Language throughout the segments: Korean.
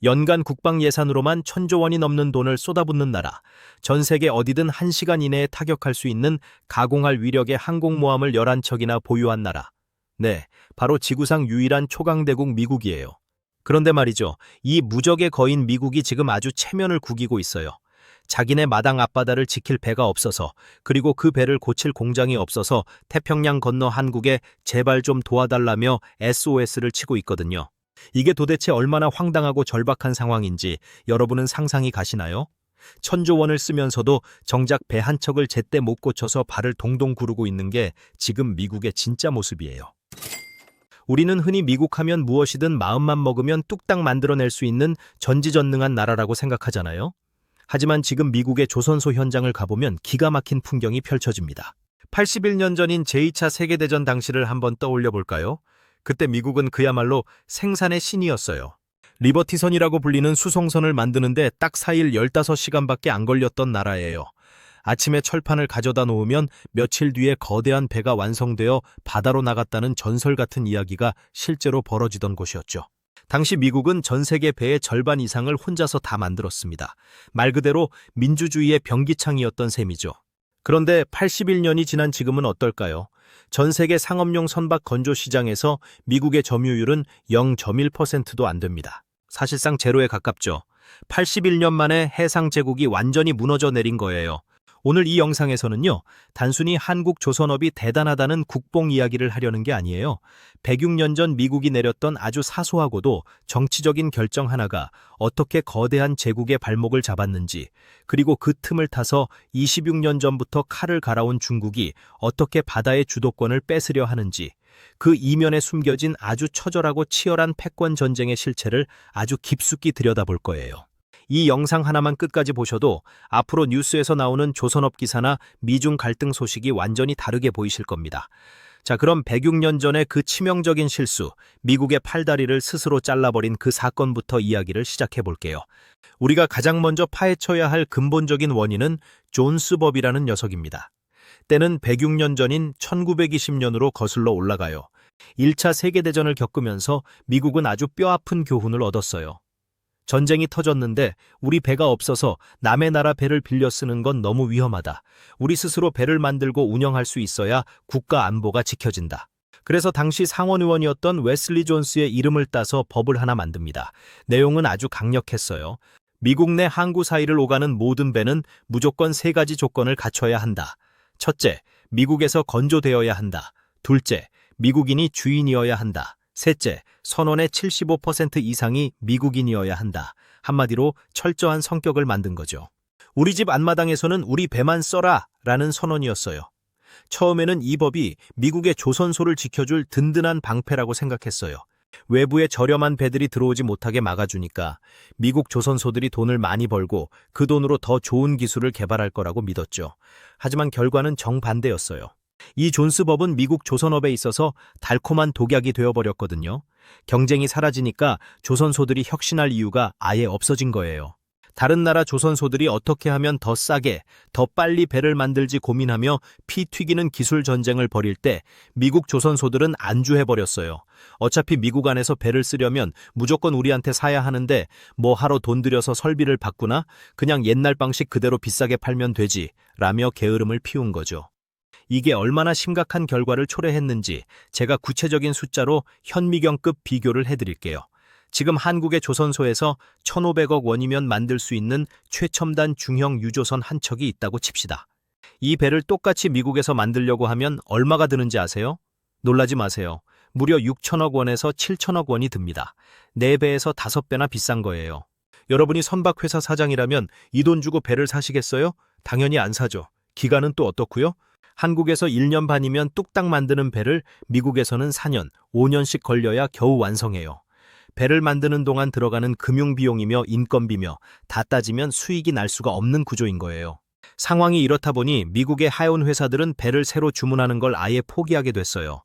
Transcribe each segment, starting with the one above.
연간 국방 예산으로만 1,000조 원이 넘는 돈을 쏟아붓는 나라, 전 세계 어디든 1시간 이내에 타격할 수 있는 가공할 위력의 항공모함을 11척이나 보유한 나라. 네, 바로 지구상 유일한 초강대국 미국이에요. 그런데 말이죠, 이 무적의 거인 미국이 지금 아주 체면을 구기고 있어요. 자기네 마당 앞바다를 지킬 배가 없어서, 그리고 그 배를 고칠 공장이 없어서 태평양 건너 한국에 제발 좀 도와달라며 SOS를 치고 있거든요. 이게 도대체 얼마나 황당하고 절박한 상황인지 여러분은 상상이 가시나요? 1,000조 원을 쓰면서도 정작 배 한 척을 제때 못 고쳐서 발을 동동 구르고 있는 게 지금 미국의 진짜 모습이에요. 우리는 흔히 미국 하면 무엇이든 마음만 먹으면 뚝딱 만들어낼 수 있는 전지전능한 나라라고 생각하잖아요. 하지만 지금 미국의 조선소 현장을 가보면 기가 막힌 풍경이 펼쳐집니다. 81년 전인 제2차 세계대전 당시를 한번 떠올려 볼까요? 그때 미국은 그야말로 생산의 신이었어요. 리버티선이라고 불리는 수송선을 만드는데 딱 4일 15시간밖에 안 걸렸던 나라예요. 아침에 철판을 가져다 놓으면 며칠 뒤에 거대한 배가 완성되어 바다로 나갔다는 전설 같은 이야기가 실제로 벌어지던 곳이었죠. 당시 미국은 전 세계 배의 절반 이상을 혼자서 다 만들었습니다. 말 그대로 민주주의의 병기창이었던 셈이죠. 그런데 81년이 지난 지금은 어떨까요? 전 세계 상업용 선박 건조 시장에서 미국의 점유율은 0.1%도 안 됩니다. 사실상 제로에 가깝죠. 81년 만에 해상 제국이 완전히 무너져 내린 거예요. 오늘 이 영상에서는요, 단순히 한국 조선업이 대단하다는 국뽕 이야기를 하려는 게 아니에요. 106년 전 미국이 내렸던 아주 사소하고도 정치적인 결정 하나가 어떻게 거대한 제국의 발목을 잡았는지, 그리고 그 틈을 타서 26년 전부터 칼을 갈아온 중국이 어떻게 바다의 주도권을 뺏으려 하는지, 그 이면에 숨겨진 아주 처절하고 치열한 패권 전쟁의 실체를 아주 깊숙이 들여다볼 거예요. 이 영상 하나만 끝까지 보셔도 앞으로 뉴스에서 나오는 조선업 기사나 미중 갈등 소식이 완전히 다르게 보이실 겁니다. 자, 그럼 106년 전의 그 치명적인 실수, 미국의 팔다리를 스스로 잘라버린 그 사건부터 이야기를 시작해 볼게요. 우리가 가장 먼저 파헤쳐야 할 근본적인 원인은 존스법이라는 녀석입니다. 때는 106년 전인 1920년으로 거슬러 올라가요. 1차 세계대전을 겪으면서 미국은 아주 뼈아픈 교훈을 얻었어요. 전쟁이 터졌는데 우리 배가 없어서 남의 나라 배를 빌려 쓰는 건 너무 위험하다. 우리 스스로 배를 만들고 운영할 수 있어야 국가 안보가 지켜진다. 그래서 당시 상원의원이었던 웨슬리 존스의 이름을 따서 법을 하나 만듭니다. 내용은 아주 강력했어요. 미국 내 항구 사이를 오가는 모든 배는 무조건 3가지 조건을 갖춰야 한다. 첫째, 미국에서 건조되어야 한다. 둘째, 미국인이 주인이어야 한다. 셋째, 선원의 75% 이상이 미국인이어야 한다. 한마디로 철저한 성격을 만든 거죠. 우리 집 앞마당에서는 우리 배만 써라 라는 선언이었어요. 처음에는 이 법이 미국의 조선소를 지켜줄 든든한 방패라고 생각했어요. 외부의 저렴한 배들이 들어오지 못하게 막아주니까 미국 조선소들이 돈을 많이 벌고 그 돈으로 더 좋은 기술을 개발할 거라고 믿었죠. 하지만 결과는 정반대였어요. 이 존스법은 미국 조선업에 있어서 달콤한 독약이 되어버렸거든요. 경쟁이 사라지니까 조선소들이 혁신할 이유가 아예 없어진 거예요. 다른 나라 조선소들이 어떻게 하면 더 싸게, 더 빨리 배를 만들지 고민하며 피 튀기는 기술 전쟁을 벌일 때 미국 조선소들은 안주해버렸어요. 어차피 미국 안에서 배를 쓰려면 무조건 우리한테 사야 하는데 뭐 하러 돈 들여서 설비를 바꾸나? 그냥 옛날 방식 그대로 비싸게 팔면 되지 라며 게으름을 피운 거죠. 이게 얼마나 심각한 결과를 초래했는지 제가 구체적인 숫자로 현미경급 비교를 해드릴게요. 지금 한국의 조선소에서 1,500억 원이면 만들 수 있는 최첨단 중형 유조선 한 척이 있다고 칩시다. 이 배를 똑같이 미국에서 만들려고 하면 얼마가 드는지 아세요? 놀라지 마세요. 무려 6천억 원에서 7천억 원이 듭니다. 4배에서 5배나 비싼 거예요. 여러분이 선박회사 사장이라면 이 돈 주고 배를 사시겠어요? 당연히 안 사죠. 기간은 또 어떻고요? 한국에서 1년 반이면 뚝딱 만드는 배를 미국에서는 4년, 5년씩 걸려야 겨우 완성해요. 배를 만드는 동안 들어가는 금융비용이며 인건비며 다 따지면 수익이 날 수가 없는 구조인 거예요. 상황이 이렇다 보니 미국의 하원 회사들은 배를 새로 주문하는 걸 아예 포기하게 됐어요.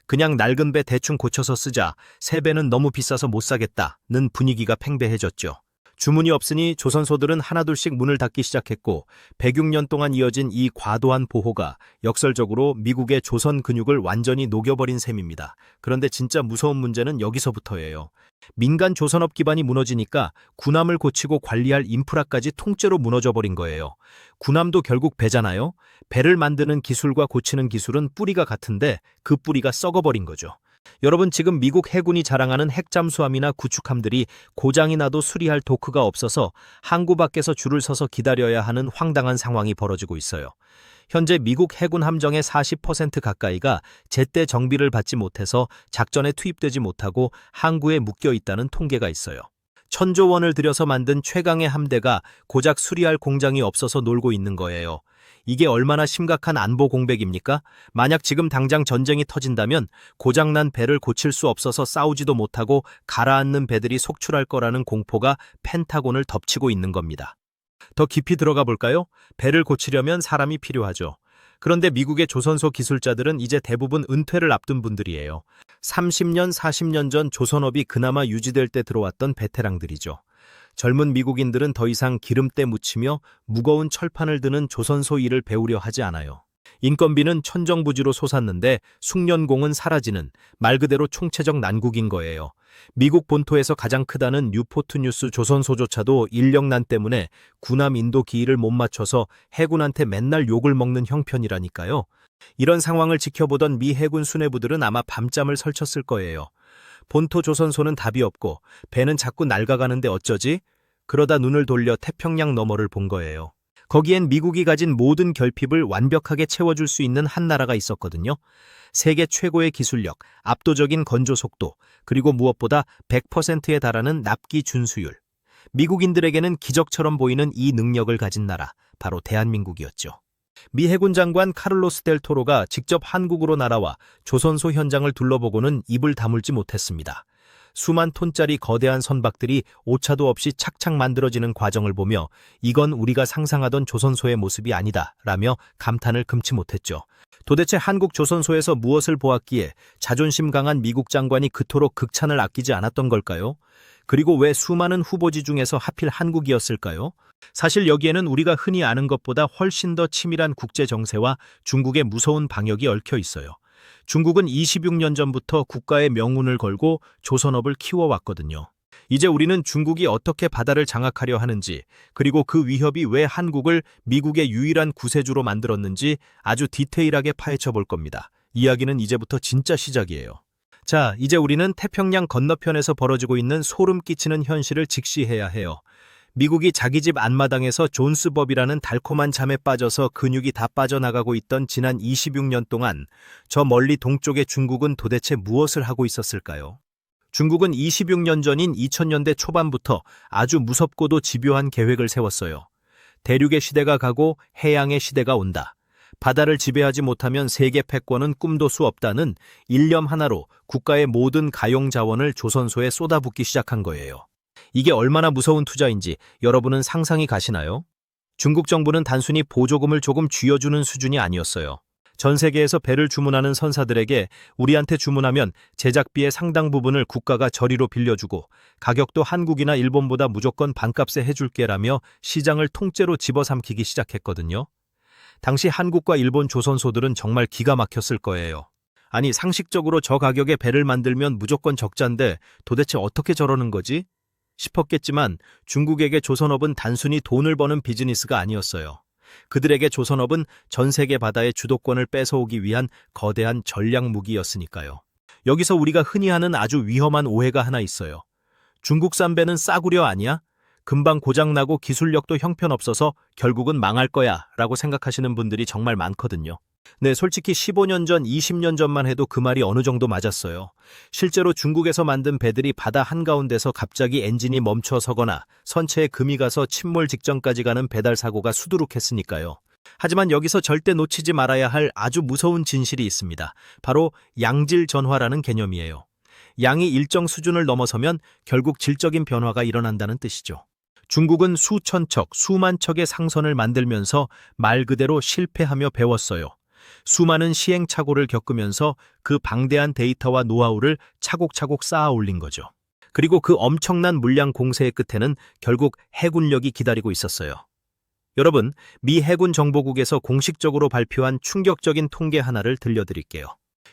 그냥 낡은 배 대충 고쳐서 쓰자, 새 배는 너무 비싸서 못 사겠다는 분위기가 팽배해졌죠. 주문이 없으니 조선소들은 하나둘씩 문을 닫기 시작했고 106년 동안 이어진 이 과도한 보호가 역설적으로 미국의 조선 근육을 완전히 녹여버린 셈입니다. 그런데 진짜 무서운 문제는 여기서부터예요. 민간 조선업 기반이 무너지니까 군함을 고치고 관리할 인프라까지 통째로 무너져버린 거예요. 군함도 결국 배잖아요. 배를 만드는 기술과 고치는 기술은 뿌리가 같은데 그 뿌리가 썩어버린 거죠. 여러분, 지금 미국 해군이 자랑하는 핵잠수함이나 구축함들이 고장이 나도 수리할 도크가 없어서 항구 밖에서 줄을 서서 기다려야 하는 황당한 상황이 벌어지고 있어요. 현재 미국 해군 함정의 40% 가까이가 제때 정비를 받지 못해서 작전에 투입되지 못하고 항구에 묶여 있다는 통계가 있어요. 천조 원을 들여서 만든 최강의 함대가 고작 수리할 공장이 없어서 놀고 있는 거예요. 이게 얼마나 심각한 안보 공백입니까? 만약 지금 당장 전쟁이 터진다면 고장난 배를 고칠 수 없어서 싸우지도 못하고 가라앉는 배들이 속출할 거라는 공포가 펜타곤을 덮치고 있는 겁니다. 더 깊이 들어가 볼까요? 배를 고치려면 사람이 필요하죠. 그런데 미국의 조선소 기술자들은 이제 대부분 은퇴를 앞둔 분들이에요. 30년, 40년 전 조선업이 그나마 유지될 때 들어왔던 베테랑들이죠. 젊은 미국인들은 더 이상 기름때 묻히며 무거운 철판을 드는 조선소 일을 배우려 하지 않아요. 인건비는 천정부지로 솟았는데 숙련공은 사라지는 말 그대로 총체적 난국인 거예요. 미국 본토에서 가장 크다는 뉴포트 뉴스 조선소조차도 인력난 때문에 군함 인도 기일을 못 맞춰서 해군한테 맨날 욕을 먹는 형편이라니까요. 이런 상황을 지켜보던 미 해군 수뇌부들은 아마 밤잠을 설쳤을 거예요. 본토 조선소는 답이 없고 배는 자꾸 낡아가는데 어쩌지? 그러다 눈을 돌려 태평양 너머를 본 거예요. 거기엔 미국이 가진 모든 결핍을 완벽하게 채워줄 수 있는 한 나라가 있었거든요. 세계 최고의 기술력, 압도적인 건조 속도, 그리고 무엇보다 100%에 달하는 납기 준수율. 미국인들에게는 기적처럼 보이는 이 능력을 가진 나라, 바로 대한민국이었죠. 미 해군 장관 카를로스 델 토로가 직접 한국으로 날아와 조선소 현장을 둘러보고는 입을 다물지 못했습니다. 수만 톤짜리 거대한 선박들이 오차도 없이 착착 만들어지는 과정을 보며 이건 우리가 상상하던 조선소의 모습이 아니다 라며 감탄을 금치 못했죠. 도대체 한국 조선소에서 무엇을 보았기에 자존심 강한 미국 장관이 그토록 극찬을 아끼지 않았던 걸까요? 그리고 왜 수많은 후보지 중에서 하필 한국이었을까요? 사실 여기에는 우리가 흔히 아는 것보다 훨씬 더 치밀한 국제 정세와 중국의 무서운 방역이 얽혀 있어요. 중국은 26년 전부터 국가의 명운을 걸고 조선업을 키워왔거든요. 이제 우리는 중국이 어떻게 바다를 장악하려 하는지, 그리고 그 위협이 왜 한국을 미국의 유일한 구세주로 만들었는지 아주 디테일하게 파헤쳐 볼 겁니다. 이야기는 이제부터 진짜 시작이에요. 자, 이제 우리는 태평양 건너편에서 벌어지고 있는 소름 끼치는 현실을 직시해야 해요. 미국이 자기 집 앞마당에서 존스법이라는 달콤한 잠에 빠져서 근육이 다 빠져나가고 있던 지난 26년 동안 저 멀리 동쪽의 중국은 도대체 무엇을 하고 있었을까요? 중국은 26년 전인 2000년대 초반부터 아주 무섭고도 집요한 계획을 세웠어요. 대륙의 시대가 가고 해양의 시대가 온다. 바다를 지배하지 못하면 세계 패권은 꿈도 수 없다는 일념 하나로 국가의 모든 가용 자원을 조선소에 쏟아붓기 시작한 거예요. 이게 얼마나 무서운 투자인지 여러분은 상상이 가시나요? 중국 정부는 단순히 보조금을 조금 쥐어주는 수준이 아니었어요. 전 세계에서 배를 주문하는 선사들에게 우리한테 주문하면 제작비의 상당 부분을 국가가 저리로 빌려주고 가격도 한국이나 일본보다 무조건 반값에 해줄게라며 시장을 통째로 집어삼키기 시작했거든요. 당시 한국과 일본 조선소들은 정말 기가 막혔을 거예요. 아니, 상식적으로 저 가격에 배를 만들면 무조건 적자인데 도대체 어떻게 저러는 거지? 싶었겠지만 중국에게 조선업은 단순히 돈을 버는 비즈니스가 아니었어요. 그들에게 조선업은 전 세계 바다의 주도권을 뺏어오기 위한 거대한 전략 무기였으니까요. 여기서 우리가 흔히 하는 아주 위험한 오해가 하나 있어요. 중국산 배는 싸구려 아니야? 금방 고장나고 기술력도 형편없어서 결국은 망할 거야 라고 생각하시는 분들이 정말 많거든요. 네, 솔직히 15년 전, 20년 전만 해도 그 말이 어느 정도 맞았어요. 실제로 중국에서 만든 배들이 바다 한가운데서 갑자기 엔진이 멈춰서거나 선체에 금이 가서 침몰 직전까지 가는 배달 사고가 수두룩했으니까요. 하지만 여기서 절대 놓치지 말아야 할 아주 무서운 진실이 있습니다. 바로 양질 전화라는 개념이에요. 양이 일정 수준을 넘어서면 결국 질적인 변화가 일어난다는 뜻이죠. 중국은 수천 척, 수만 척의 상선을 만들면서 말 그대로 실패하며 배웠어요. 수많은 시행착오를 겪으면서 그 방대한 데이터와 노하우를 차곡차곡 쌓아 올린 거죠. 그리고 그 엄청난 물량 공세의 끝에는 결국 해군력이 기다리고 있었어요. 여러분, 미 해군 정보국에서 공식적으로 발표한 충격적인 통계 하나를 들려드릴게요.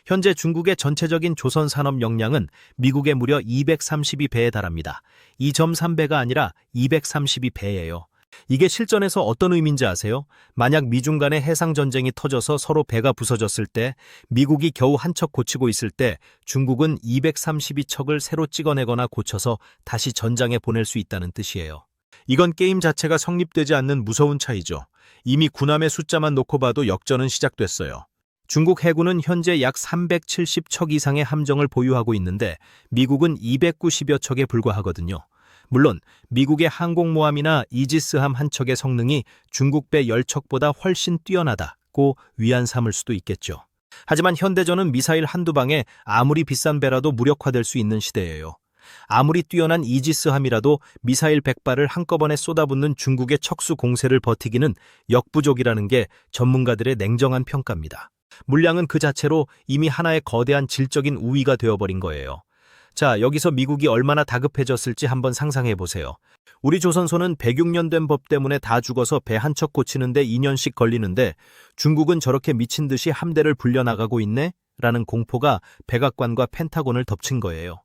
현재 중국의 전체적인 조선 산업 역량은 미국의 무려 232배에 달합니다. 2.3배가 아니라 232배예요. 이게 실전에서 어떤 의미인지 아세요? 만약 미중 간의 해상전쟁이 터져서 서로 배가 부서졌을 때, 미국이 겨우 한 척 고치고 있을 때 중국은 232척을 새로 찍어내거나 고쳐서 다시 전장에 보낼 수 있다는 뜻이에요. 이건 게임 자체가 성립되지 않는 무서운 차이죠. 이미 군함의 숫자만 놓고 봐도 역전은 시작됐어요. 중국 해군은 현재 약 370척 이상의 함정을 보유하고 있는데 미국은 290여 척에 불과하거든요. 물론 미국의 항공모함이나 이지스함 한 척의 성능이 중국 배 10척보다 훨씬 뛰어나다고 위안 삼을 수도 있겠죠. 하지만 현대전은 미사일 한두 방에 아무리 비싼 배라도 무력화될 수 있는 시대예요. 아무리 뛰어난 이지스함이라도 미사일 100발을 한꺼번에 쏟아붓는 중국의 척수 공세를 버티기는 역부족이라는 게 전문가들의 냉정한 평가입니다. 물량은 그 자체로 이미 하나의 거대한 질적인 우위가 되어버린 거예요. 자, 여기서 미국이 얼마나 다급해졌을지 한번 상상해 보세요. 우리 조선소는 106년 된 법 때문에 다 죽어서 배 한 척 고치는데 2년씩 걸리는데 중국은 저렇게 미친 듯이 함대를 불려나가고 있네? 라는 공포가 백악관과 펜타곤을 덮친 거예요.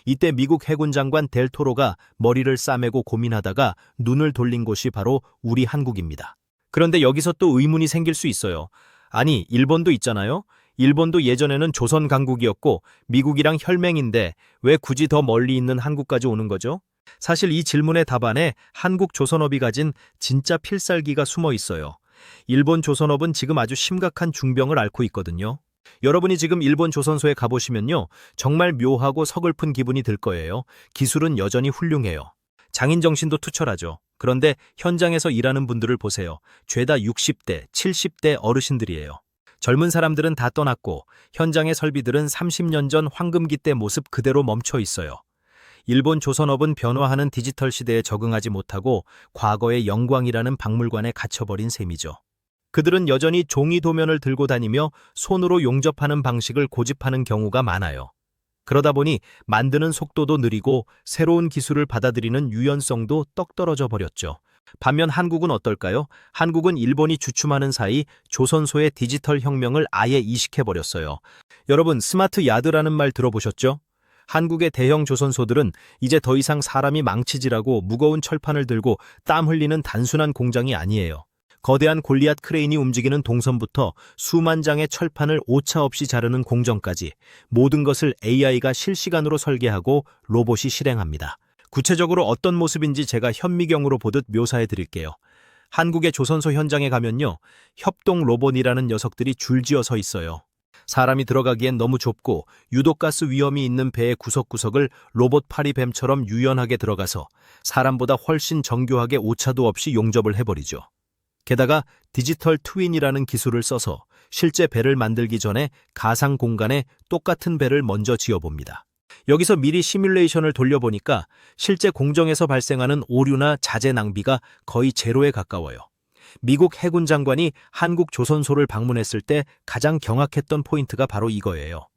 이때 미국 해군 장관 델 토로가 머리를 싸매고 고민하다가 눈을 돌린 곳이 바로 우리 한국입니다. 그런데 여기서 또 의문이 생길 수 있어요. 아니, 일본도 있잖아요? 일본도 예전에는 조선 강국이었고 미국이랑 혈맹인데 왜 굳이 더 멀리 있는 한국까지 오는 거죠? 사실 이 질문의 답안에 한국 조선업이 가진 진짜 필살기가 숨어 있어요. 일본 조선업은 지금 아주 심각한 중병을 앓고 있거든요. 여러분이 지금 일본 조선소에 가보시면요, 정말 묘하고 서글픈 기분이 들 거예요. 기술은 여전히 훌륭해요. 장인 정신도 투철하죠. 그런데 현장에서 일하는 분들을 보세요. 죄다 60대, 70대 어르신들이에요. 젊은 사람들은 다 떠났고 현장의 설비들은 30년 전 황금기 때 모습 그대로 멈춰 있어요. 일본 조선업은 변화하는 디지털 시대에 적응하지 못하고 과거의 영광이라는 박물관에 갇혀버린 셈이죠. 그들은 여전히 종이 도면을 들고 다니며 손으로 용접하는 방식을 고집하는 경우가 많아요. 그러다 보니 만드는 속도도 느리고 새로운 기술을 받아들이는 유연성도 떡 떨어져 버렸죠. 반면 한국은 어떨까요? 한국은 일본이 주춤하는 사이 조선소의 디지털 혁명을 아예 이식해버렸어요. 여러분, 스마트 야드라는 말 들어보셨죠? 한국의 대형 조선소들은 이제 더 이상 사람이 망치질하고 무거운 철판을 들고 땀 흘리는 단순한 공장이 아니에요. 거대한 골리앗 크레인이 움직이는 동선부터 수만 장의 철판을 오차 없이 자르는 공정까지 모든 것을 AI가 실시간으로 설계하고 로봇이 실행합니다. 구체적으로 어떤 모습인지 제가 현미경으로 보듯 묘사해 드릴게요. 한국의 조선소 현장에 가면요, 협동 로봇이라는 녀석들이 줄지어 서 있어요. 사람이 들어가기엔 너무 좁고 유독가스 위험이 있는 배의 구석구석을 로봇 파리뱀처럼 유연하게 들어가서 사람보다 훨씬 정교하게 오차도 없이 용접을 해버리죠. 게다가 디지털 트윈이라는 기술을 써서 실제 배를 만들기 전에 가상 공간에 똑같은 배를 먼저 지어봅니다. 여기서 미리 시뮬레이션을 돌려보니까 실제 공정에서 발생하는 오류나 자재 낭비가 거의 제로에 가까워요. 미국 해군 장관이 한국 조선소를 방문했을 때 가장 경악했던 포인트가 바로 이거예요.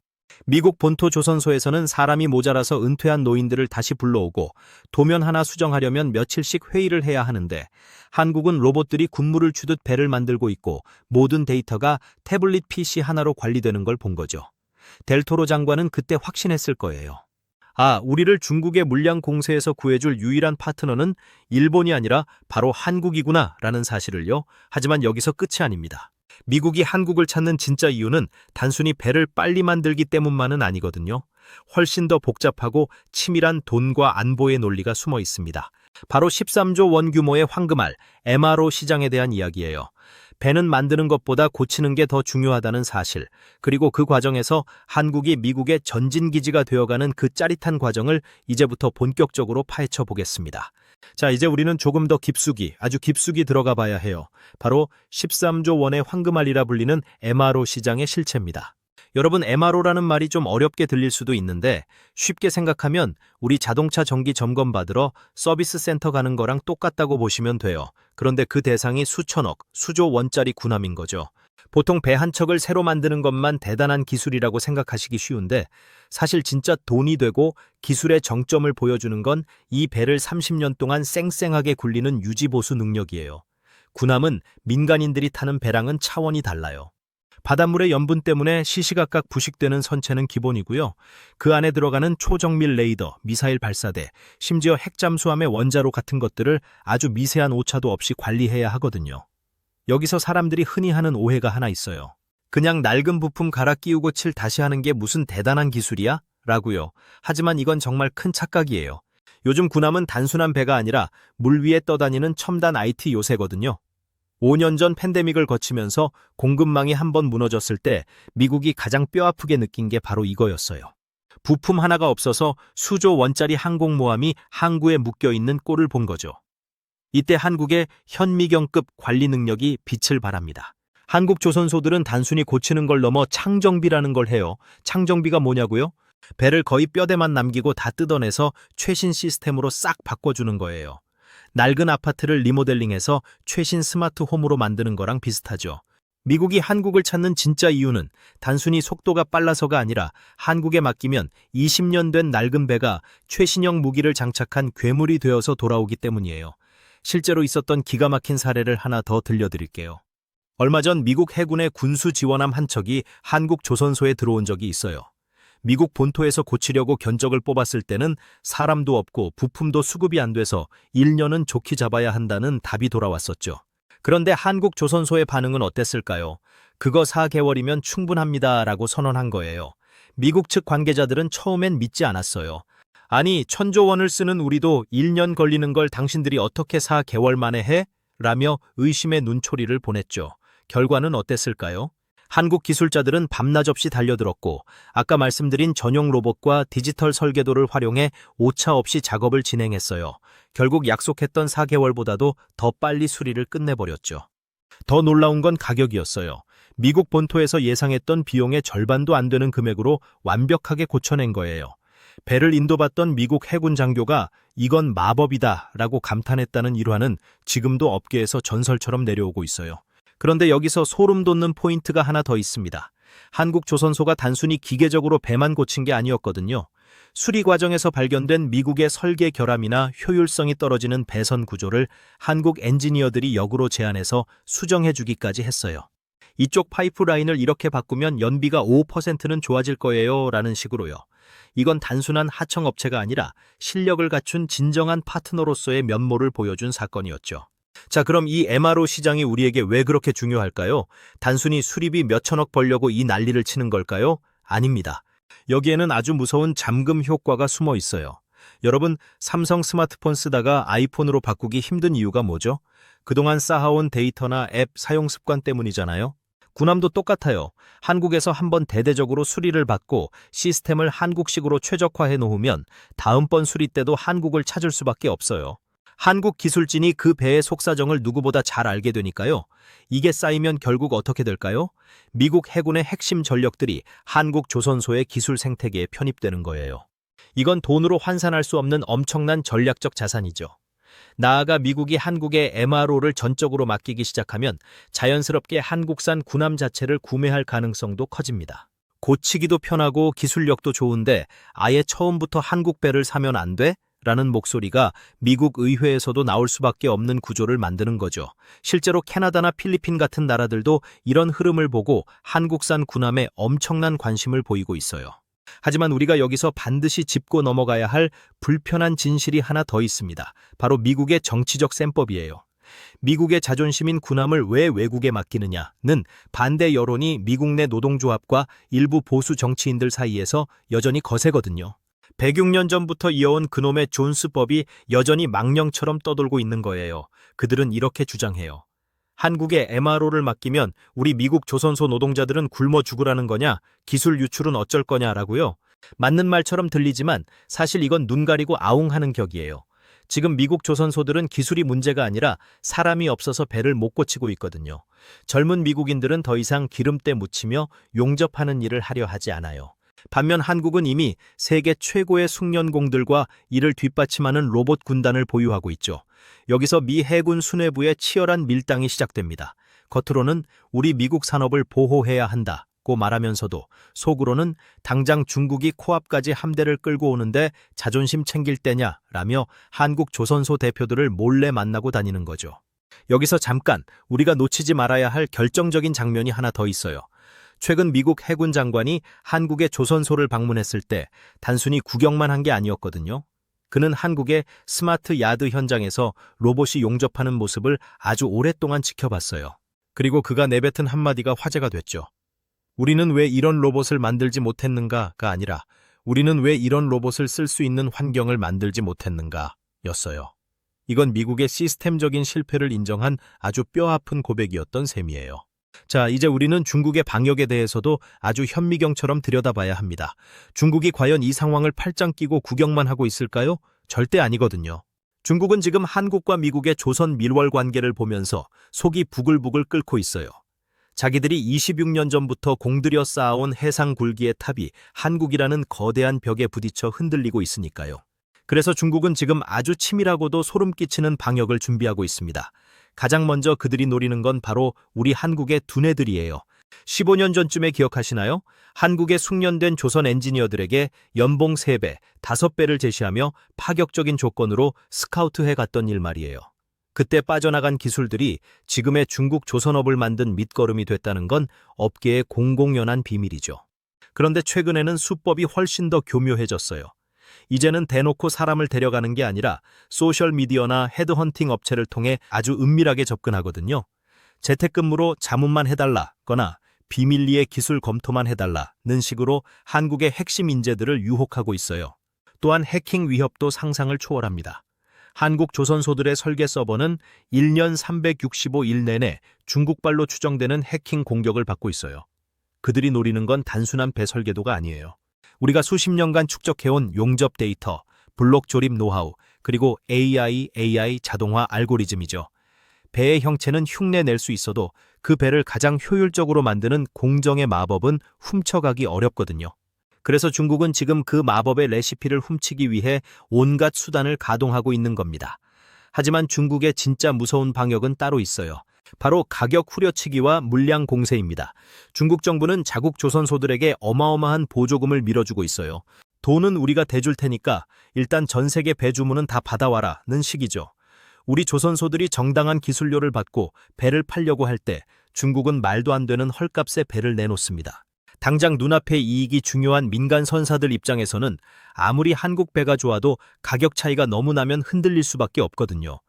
미국 본토 조선소에서는 사람이 모자라서 은퇴한 노인들을 다시 불러오고 도면 하나 수정하려면 며칠씩 회의를 해야 하는데 한국은 로봇들이 군무를 추듯 배를 만들고 있고 모든 데이터가 태블릿 PC 하나로 관리되는 걸 본 거죠. 델토로 장관은 그때 확신했을 거예요. 아, 우리를 중국의 물량 공세에서 구해줄 유일한 파트너는 일본이 아니라 바로 한국이구나 라는 사실을요. 하지만 여기서 끝이 아닙니다. 미국이 한국을 찾는 진짜 이유는 단순히 배를 빨리 만들기 때문만은 아니거든요. 훨씬 더 복잡하고 치밀한 돈과 안보의 논리가 숨어 있습니다. 바로 13조 원 규모의 황금알, MRO 시장에 대한 이야기예요. 배는 만드는 것보다 고치는 게 더 중요하다는 사실, 그리고 그 과정에서 한국이 미국의 전진기지가 되어가는 그 짜릿한 과정을 이제부터 본격적으로 파헤쳐 보겠습니다. 자, 이제 우리는 조금 더 깊숙이, 아주 깊숙이 들어가 봐야 해요. 바로 13조 원의 황금알이라 불리는 MRO 시장의 실체입니다. 여러분, MRO라는 말이 좀 어렵게 들릴 수도 있는데 쉽게 생각하면 우리 자동차 정기 점검 받으러 서비스 센터 가는 거랑 똑같다고 보시면 돼요. 그런데 그 대상이 수천억, 수조 원짜리 군함인 거죠. 보통 배 한 척을 새로 만드는 것만 대단한 기술이라고 생각하시기 쉬운데 사실 진짜 돈이 되고 기술의 정점을 보여주는 건 이 배를 30년 동안 쌩쌩하게 굴리는 유지보수 능력이에요. 군함은 민간인들이 타는 배랑은 차원이 달라요. 바닷물의 염분 때문에 시시각각 부식되는 선체는 기본이고요. 그 안에 들어가는 초정밀 레이더, 미사일 발사대, 심지어 핵잠수함의 원자로 같은 것들을 아주 미세한 오차도 없이 관리해야 하거든요. 여기서 사람들이 흔히 하는 오해가 하나 있어요. 그냥 낡은 부품 갈아 끼우고 칠 다시 하는 게 무슨 대단한 기술이야? 라고요. 하지만 이건 정말 큰 착각이에요. 요즘 군함은 단순한 배가 아니라 물 위에 떠다니는 첨단 IT 요새거든요. 5년 전 팬데믹을 거치면서 공급망이 한번 무너졌을 때 미국이 가장 뼈아프게 느낀 게 바로 이거였어요. 부품 하나가 없어서 수조 원짜리 항공모함이 항구에 묶여있는 꼴을 본 거죠. 이때 한국의 현미경급 관리 능력이 빛을 발합니다. 한국 조선소들은 단순히 고치는 걸 넘어 창정비라는 걸 해요. 창정비가 뭐냐고요? 배를 거의 뼈대만 남기고 다 뜯어내서 최신 시스템으로 싹 바꿔주는 거예요. 낡은 아파트를 리모델링해서 최신 스마트 홈으로 만드는 거랑 비슷하죠. 미국이 한국을 찾는 진짜 이유는 단순히 속도가 빨라서가 아니라 한국에 맡기면 20년 된 낡은 배가 최신형 무기를 장착한 괴물이 되어서 돌아오기 때문이에요. 실제로 있었던 기가 막힌 사례를 하나 더 들려드릴게요. 얼마 전 미국 해군의 군수 지원함 한 척이 한국 조선소에 들어온 적이 있어요. 미국 본토에서 고치려고 견적을 뽑았을 때는 사람도 없고 부품도 수급이 안 돼서 1년은 좋게 잡아야 한다는 답이 돌아왔었죠. 그런데 한국 조선소의 반응은 어땠을까요? 그거 4개월이면 충분합니다 라고 선언한 거예요. 미국 측 관계자들은 처음엔 믿지 않았어요. 아니, 1,000조 원을 쓰는 우리도 1년 걸리는 걸 당신들이 어떻게 4개월 만에 해? 라며 의심의 눈초리를 보냈죠. 결과는 어땠을까요? 한국 기술자들은 밤낮 없이 달려들었고 아까 말씀드린 전용 로봇과 디지털 설계도를 활용해 오차 없이 작업을 진행했어요. 결국 약속했던 4개월보다도 더 빨리 수리를 끝내버렸죠. 더 놀라운 건 가격이었어요. 미국 본토에서 예상했던 비용의 절반도 안 되는 금액으로 완벽하게 고쳐낸 거예요. 배를 인도받던 미국 해군 장교가 이건 마법이다 라고 감탄했다는 일화는 지금도 업계에서 전설처럼 내려오고 있어요. 그런데 여기서 소름 돋는 포인트가 하나 더 있습니다. 한국 조선소가 단순히 기계적으로 배만 고친 게 아니었거든요. 수리 과정에서 발견된 미국의 설계 결함이나 효율성이 떨어지는 배선 구조를 한국 엔지니어들이 역으로 제안해서 수정해주기까지 했어요. 이쪽 파이프라인을 이렇게 바꾸면 연비가 5%는 좋아질 거예요 라는 식으로요. 이건 단순한 하청업체가 아니라 실력을 갖춘 진정한 파트너로서의 면모를 보여준 사건이었죠. 자, 그럼 이 MRO 시장이 우리에게 왜 그렇게 중요할까요? 단순히 수리비 몇천억 벌려고 이 난리를 치는 걸까요? 아닙니다. 여기에는 아주 무서운 잠금 효과가 숨어 있어요. 여러분, 삼성 스마트폰 쓰다가 아이폰으로 바꾸기 힘든 이유가 뭐죠? 그동안 쌓아온 데이터나 앱 사용 습관 때문이잖아요. 군함도 똑같아요. 한국에서 한번 대대적으로 수리를 받고 시스템을 한국식으로 최적화해 놓으면 다음번 수리 때도 한국을 찾을 수밖에 없어요. 한국 기술진이 그 배의 속사정을 누구보다 잘 알게 되니까요. 이게 쌓이면 결국 어떻게 될까요? 미국 해군의 핵심 전력들이 한국 조선소의 기술 생태계에 편입되는 거예요. 이건 돈으로 환산할 수 없는 엄청난 전략적 자산이죠. 나아가 미국이 한국의 MRO를 전적으로 맡기기 시작하면 자연스럽게 한국산 군함 자체를 구매할 가능성도 커집니다. 고치기도 편하고 기술력도 좋은데 아예 처음부터 한국 배를 사면 안 돼? 라는 목소리가 미국 의회에서도 나올 수밖에 없는 구조를 만드는 거죠. 실제로 캐나다나 필리핀 같은 나라들도 이런 흐름을 보고 한국산 군함에 엄청난 관심을 보이고 있어요. 하지만 우리가 여기서 반드시 짚고 넘어가야 할 불편한 진실이 하나 더 있습니다. 바로 미국의 정치적 셈법이에요. 미국의 자존심인 군함을 왜 외국에 맡기느냐는 반대 여론이 미국 내 노동조합과 일부 보수 정치인들 사이에서 여전히 거세거든요. 106년 전부터 이어온 그놈의 존스법이 여전히 망령처럼 떠돌고 있는 거예요. 그들은 이렇게 주장해요. 한국에 MRO를 맡기면 우리 미국 조선소 노동자들은 굶어 죽으라는 거냐? 기술 유출은 어쩔 거냐라고요? 맞는 말처럼 들리지만 사실 이건 눈 가리고 아웅하는 격이에요. 지금 미국 조선소들은 기술이 문제가 아니라 사람이 없어서 배를 못 고치고 있거든요. 젊은 미국인들은 더 이상 기름때 묻히며 용접하는 일을 하려 하지 않아요. 반면 한국은 이미 세계 최고의 숙련공들과 이를 뒷받침하는 로봇 군단을 보유하고 있죠. 여기서 미 해군 수뇌부의 치열한 밀당이 시작됩니다. 겉으로는 우리 미국 산업을 보호해야 한다고 말하면서도 속으로는 당장 중국이 코앞까지 함대를 끌고 오는데 자존심 챙길 때냐라며 한국 조선소 대표들을 몰래 만나고 다니는 거죠. 여기서 잠깐 우리가 놓치지 말아야 할 결정적인 장면이 하나 더 있어요. 최근 미국 해군 장관이 한국의 조선소를 방문했을 때 단순히 구경만 한 게 아니었거든요. 그는 한국의 스마트 야드 현장에서 로봇이 용접하는 모습을 아주 오랫동안 지켜봤어요. 그리고 그가 내뱉은 한마디가 화제가 됐죠. 우리는 왜 이런 로봇을 만들지 못했는가가 아니라 우리는 왜 이런 로봇을 쓸 수 있는 환경을 만들지 못했는가 였어요. 이건 미국의 시스템적인 실패를 인정한 아주 뼈아픈 고백이었던 셈이에요. 자, 이제 우리는 중국의 방역에 대해서도 아주 현미경처럼 들여다봐야 합니다. 중국이 과연 이 상황을 팔짱 끼고 구경만 하고 있을까요? 절대 아니거든요. 중국은 지금 한국과 미국의 조선 밀월 관계를 보면서 속이 부글부글 끓고 있어요. 자기들이 26년 전부터 공들여 쌓아온 해상 굴기의 탑이 한국이라는 거대한 벽에 부딪혀 흔들리고 있으니까요. 그래서 중국은 지금 아주 치밀하고도 소름 끼치는 방역을 준비하고 있습니다. 가장 먼저 그들이 노리는 건 바로 우리 한국의 두뇌들이에요. 15년 전쯤에 기억하시나요? 한국의 숙련된 조선 엔지니어들에게 연봉 3배, 5배를 제시하며 파격적인 조건으로 스카우트해 갔던 일 말이에요. 그때 빠져나간 기술들이 지금의 중국 조선업을 만든 밑거름이 됐다는 건 업계의 공공연한 비밀이죠. 그런데 최근에는 수법이 훨씬 더 교묘해졌어요. 이제는 대놓고 사람을 데려가는 게 아니라 소셜미디어나 헤드헌팅 업체를 통해 아주 은밀하게 접근하거든요. 재택근무로 자문만 해달라거나 비밀리에 기술 검토만 해달라는 식으로 한국의 핵심 인재들을 유혹하고 있어요. 또한 해킹 위협도 상상을 초월합니다. 한국 조선소들의 설계 서버는 1년 365일 내내 중국발로 추정되는 해킹 공격을 받고 있어요. 그들이 노리는 건 단순한 배 설계도가 아니에요. 우리가 수십 년간 축적해온 용접 데이터, 블록 조립 노하우, 그리고 AI 자동화 알고리즘이죠. 배의 형체는 흉내 낼 수 있어도 그 배를 가장 효율적으로 만드는 공정의 마법은 훔쳐가기 어렵거든요. 그래서 중국은 지금 그 마법의 레시피를 훔치기 위해 온갖 수단을 가동하고 있는 겁니다. 하지만 중국의 진짜 무서운 방역은 따로 있어요. 바로 가격 후려치기와 물량 공세입니다. 중국 정부는 자국 조선소들에게 어마어마한 보조금을 밀어주고 있어요. 돈은 우리가 대줄 테니까 일단 전 세계 배 주문은 다 받아와라는 식이죠. 우리 조선소들이 정당한 기술료를 받고 배를 팔려고 할 때 중국은 말도 안 되는 헐값에 배를 내놓습니다. 당장 눈앞의 이익이 중요한 민간 선사들 입장에서는 아무리 한국 배가 좋아도 가격 차이가 너무 나면 흔들릴 수밖에 없거든요.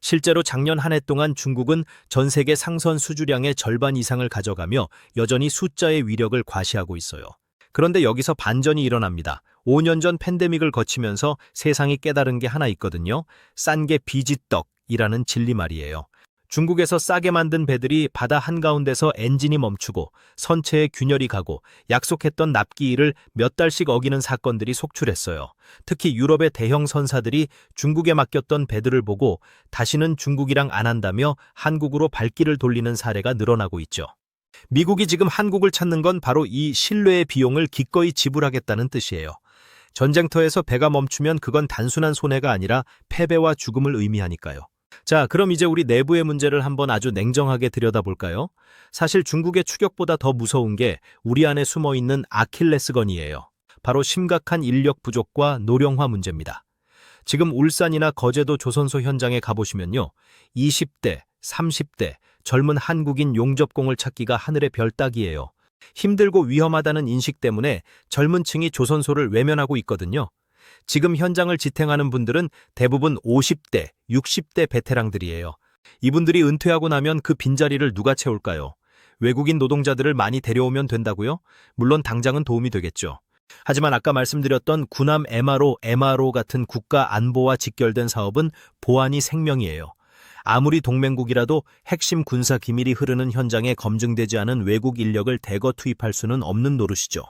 실제로 작년 한 해 동안 중국은 전 세계 상선 수주량의 절반 이상을 가져가며 여전히 숫자의 위력을 과시하고 있어요. 그런데 여기서 반전이 일어납니다. 5년 전 팬데믹을 거치면서 세상이 깨달은 게 하나 있거든요. 싼 게 비지떡이라는 진리 말이에요. 중국에서 싸게 만든 배들이 바다 한가운데서 엔진이 멈추고 선체에 균열이 가고 약속했던 납기일을 몇 달씩 어기는 사건들이 속출했어요. 특히 유럽의 대형 선사들이 중국에 맡겼던 배들을 보고 다시는 중국이랑 안 한다며 한국으로 발길을 돌리는 사례가 늘어나고 있죠. 미국이 지금 한국을 찾는 건 바로 이 신뢰의 비용을 기꺼이 지불하겠다는 뜻이에요. 전쟁터에서 배가 멈추면 그건 단순한 손해가 아니라 패배와 죽음을 의미하니까요. 자, 그럼 이제 우리 내부의 문제를 한번 아주 냉정하게 들여다볼까요? 사실 중국의 추격보다 더 무서운 게 우리 안에 숨어있는 아킬레스건이에요. 바로 심각한 인력 부족과 노령화 문제입니다. 지금 울산이나 거제도 조선소 현장에 가보시면요. 20대, 30대 젊은 한국인 용접공을 찾기가 하늘의 별 따기예요. 힘들고 위험하다는 인식 때문에 젊은 층이 조선소를 외면하고 있거든요. 지금 현장을 지탱하는 분들은 대부분 50대, 60대 베테랑들이에요. 이분들이 은퇴하고 나면 그 빈자리를 누가 채울까요? 외국인 노동자들을 많이 데려오면 된다고요? 물론 당장은 도움이 되겠죠. 하지만 아까 말씀드렸던 군함 MRO 같은 국가 안보와 직결된 사업은 보안이 생명이에요. 아무리 동맹국이라도 핵심 군사 기밀이 흐르는 현장에 검증되지 않은 외국 인력을 대거 투입할 수는 없는 노릇이죠.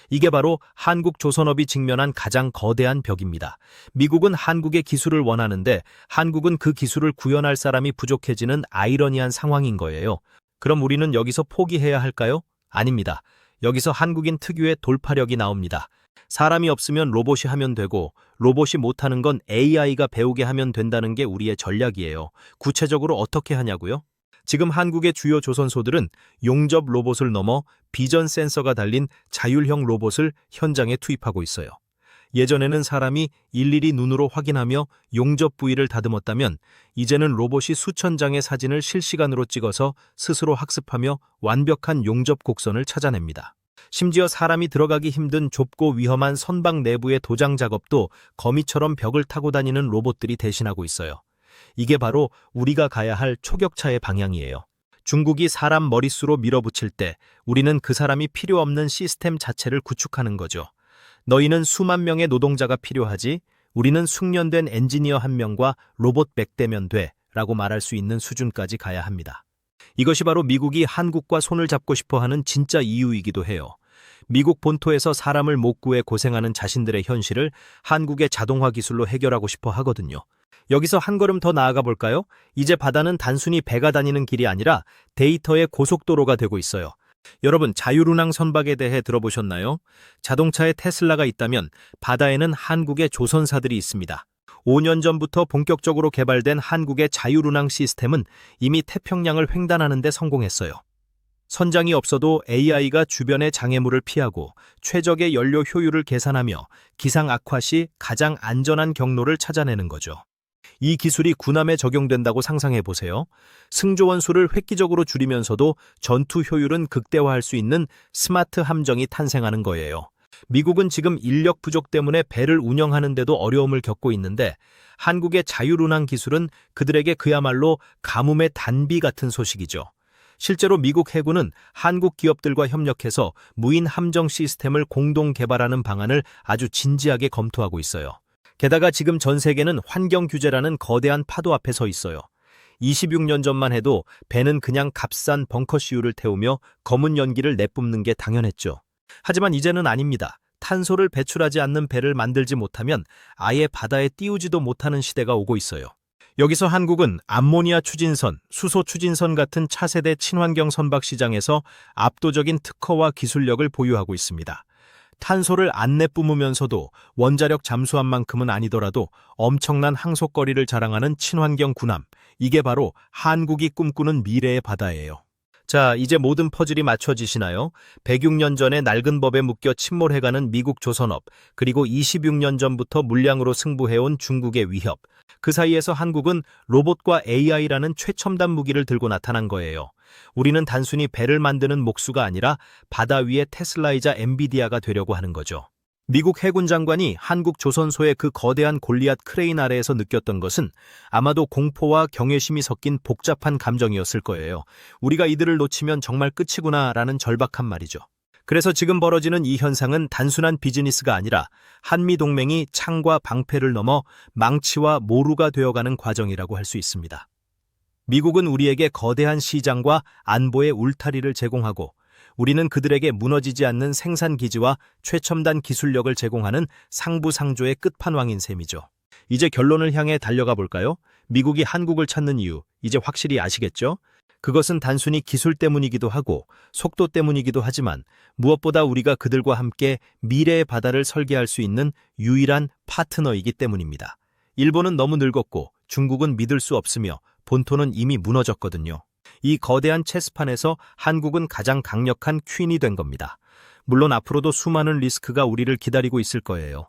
이게 바로 한국 조선업이 직면한 가장 거대한 벽입니다. 미국은 한국의 기술을 원하는데 한국은 그 기술을 구현할 사람이 부족해지는 아이러니한 상황인 거예요. 그럼 우리는 여기서 포기해야 할까요? 아닙니다. 여기서 한국인 특유의 돌파력이 나옵니다. 사람이 없으면 로봇이 하면 되고 로봇이 못하는 건 AI가 배우게 하면 된다는 게 우리의 전략이에요. 구체적으로 어떻게 하냐고요? 지금 한국의 주요 조선소들은 용접 로봇을 넘어 비전 센서가 달린 자율형 로봇을 현장에 투입하고 있어요. 예전에는 사람이 일일이 눈으로 확인하며 용접 부위를 다듬었다면 이제는 로봇이 수천 장의 사진을 실시간으로 찍어서 스스로 학습하며 완벽한 용접 곡선을 찾아냅니다. 심지어 사람이 들어가기 힘든 좁고 위험한 선박 내부의 도장 작업도 거미처럼 벽을 타고 다니는 로봇들이 대신하고 있어요. 이게 바로 우리가 가야 할 초격차의 방향이에요. 중국이 사람 머릿수로 밀어붙일 때 우리는 그 사람이 필요 없는 시스템 자체를 구축하는 거죠. 너희는 수만 명의 노동자가 필요하지, 우리는 숙련된 엔지니어 한 명과 로봇 100대면 돼 라고 말할 수 있는 수준까지 가야 합니다. 이것이 바로 미국이 한국과 손을 잡고 싶어하는 진짜 이유이기도 해요. 미국 본토에서 사람을 못 구해 고생하는 자신들의 현실을 한국의 자동화 기술로 해결하고 싶어 하거든요. 여기서 한 걸음 더 나아가 볼까요? 이제 바다는 단순히 배가 다니는 길이 아니라 데이터의 고속도로가 되고 있어요. 여러분, 자율운항 선박에 대해 들어보셨나요? 자동차에 테슬라가 있다면 바다에는 한국의 조선사들이 있습니다. 5년 전부터 본격적으로 개발된 한국의 자율운항 시스템은 이미 태평양을 횡단하는 데 성공했어요. 선장이 없어도 AI가 주변의 장애물을 피하고 최적의 연료 효율을 계산하며 기상 악화 시 가장 안전한 경로를 찾아내는 거죠. 이 기술이 군함에 적용된다고 상상해 보세요. 승조원 수를 획기적으로 줄이면서도 전투 효율은 극대화할 수 있는 스마트 함정이 탄생하는 거예요. 미국은 지금 인력 부족 때문에 배를 운영하는데도 어려움을 겪고 있는데 한국의 자율운항 기술은 그들에게 그야말로 가뭄의 단비 같은 소식이죠. 실제로 미국 해군은 한국 기업들과 협력해서 무인 함정 시스템을 공동 개발하는 방안을 아주 진지하게 검토하고 있어요. 게다가 지금 전 세계는 환경 규제라는 거대한 파도 앞에 서 있어요. 26년 전만 해도 배는 그냥 값싼 벙커시유를 태우며 검은 연기를 내뿜는 게 당연했죠. 하지만 이제는 아닙니다. 탄소를 배출하지 않는 배를 만들지 못하면 아예 바다에 띄우지도 못하는 시대가 오고 있어요. 여기서 한국은 암모니아 추진선, 수소 추진선 같은 차세대 친환경 선박 시장에서 압도적인 특허와 기술력을 보유하고 있습니다. 탄소를 안 내뿜으면서도 원자력 잠수함 만큼은 아니더라도 엄청난 항속거리를 자랑하는 친환경 군함, 이게 바로 한국이 꿈꾸는 미래의 바다예요. 자, 이제 모든 퍼즐이 맞춰지시나요? 106년 전에 낡은 법에 묶여 침몰해가는 미국 조선업, 그리고 26년 전부터 물량으로 승부해온 중국의 위협. 그 사이에서 한국은 로봇과 AI라는 최첨단 무기를 들고 나타난 거예요. 우리는 단순히 배를 만드는 목수가 아니라 바다 위의 테슬라이자 엔비디아가 되려고 하는 거죠. 미국 해군 장관이 한국 조선소의 그 거대한 골리앗 크레인 아래에서 느꼈던 것은 아마도 공포와 경외심이 섞인 복잡한 감정이었을 거예요. 우리가 이들을 놓치면 정말 끝이구나 라는 절박한 말이죠. 그래서 지금 벌어지는 이 현상은 단순한 비즈니스가 아니라 한미동맹이 창과 방패를 넘어 망치와 모루가 되어가는 과정이라고 할 수 있습니다. 미국은 우리에게 거대한 시장과 안보의 울타리를 제공하고 우리는 그들에게 무너지지 않는 생산기지와 최첨단 기술력을 제공하는 상부상조의 끝판왕인 셈이죠. 이제 결론을 향해 달려가 볼까요? 미국이 한국을 찾는 이유, 이제 확실히 아시겠죠? 그것은 단순히 기술 때문이기도 하고 속도 때문이기도 하지만 무엇보다 우리가 그들과 함께 미래의 바다를 설계할 수 있는 유일한 파트너이기 때문입니다. 일본은 너무 늙었고 중국은 믿을 수 없으며 본토는 이미 무너졌거든요. 이 거대한 체스판에서 한국은 가장 강력한 퀸이 된 겁니다. 물론 앞으로도 수많은 리스크가 우리를 기다리고 있을 거예요.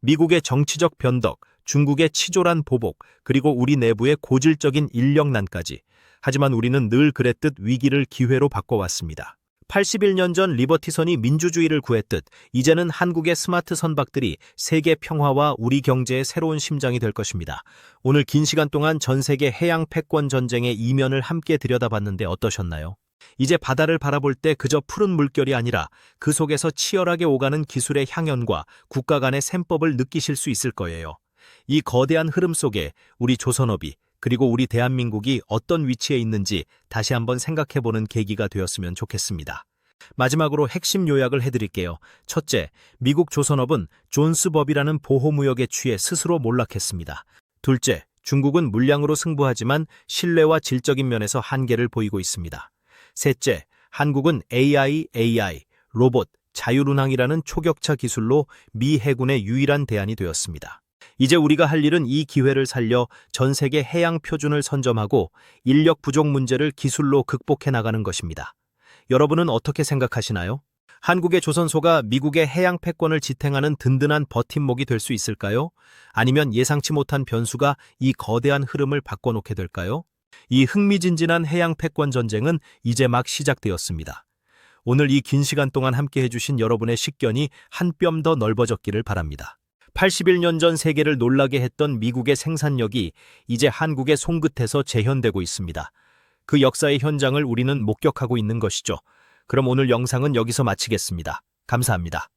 미국의 정치적 변덕, 중국의 치졸한 보복, 그리고 우리 내부의 고질적인 인력난까지. 하지만 우리는 늘 그랬듯 위기를 기회로 바꿔왔습니다. 81년 전 리버티선이 민주주의를 구했듯 이제는 한국의 스마트 선박들이 세계 평화와 우리 경제의 새로운 심장이 될 것입니다. 오늘 긴 시간 동안 전 세계 해양 패권 전쟁의 이면을 함께 들여다봤는데 어떠셨나요? 이제 바다를 바라볼 때 그저 푸른 물결이 아니라 그 속에서 치열하게 오가는 기술의 향연과 국가 간의 셈법을 느끼실 수 있을 거예요. 이 거대한 흐름 속에 우리 조선업이 그리고 우리 대한민국이 어떤 위치에 있는지 다시 한번 생각해보는 계기가 되었으면 좋겠습니다. 마지막으로 핵심 요약을 해드릴게요. 첫째, 미국 조선업은 존스법이라는 보호무역에 취해 스스로 몰락했습니다. 둘째, 중국은 물량으로 승부하지만 신뢰와 질적인 면에서 한계를 보이고 있습니다. 셋째, 한국은 AI, 로봇, 자율운항이라는 초격차 기술로 미 해군의 유일한 대안이 되었습니다. 이제 우리가 할 일은 이 기회를 살려 전 세계 해양 표준을 선점하고 인력 부족 문제를 기술로 극복해 나가는 것입니다. 여러분은 어떻게 생각하시나요? 한국의 조선소가 미국의 해양 패권을 지탱하는 든든한 버팀목이 될 수 있을까요? 아니면 예상치 못한 변수가 이 거대한 흐름을 바꿔놓게 될까요? 이 흥미진진한 해양 패권 전쟁은 이제 막 시작되었습니다. 오늘 이 긴 시간 동안 함께 해주신 여러분의 식견이 한 뼘 더 넓어졌기를 바랍니다. 81년 전 세계를 놀라게 했던 미국의 생산력이 이제 한국의 손끝에서 재현되고 있습니다. 그 역사의 현장을 우리는 목격하고 있는 것이죠. 그럼 오늘 영상은 여기서 마치겠습니다. 감사합니다.